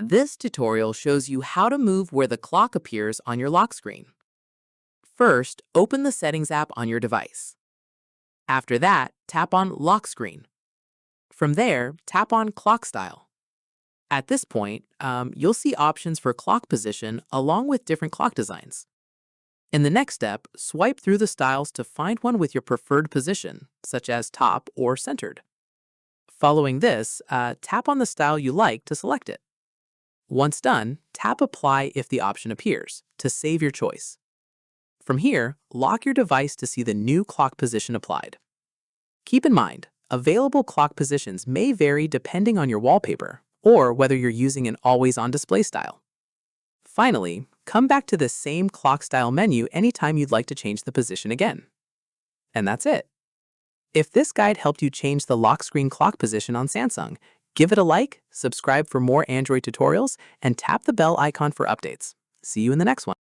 This tutorial shows you how to move where the clock appears on your lock screen. First, open the Settings app on your device. After that, tap on Lock Screen. From there, tap on Clock Style. At this point, you'll see options for clock position along with different clock designs. In the next step, swipe through the styles to find one with your preferred position, such as top or centered. Following this, tap on the style you like to select it. Once done, tap Apply if the option appears, to save your choice. From here, lock your device to see the new clock position applied. Keep in mind, available clock positions may vary depending on your wallpaper or whether you're using an always-on display style. Finally, come back to the same clock style menu anytime you'd like to change the position again. And that's it. If this guide helped you change the lock screen clock position on Samsung, give it a like, subscribe for more Android tutorials, and tap the bell icon for updates. See you in the next one.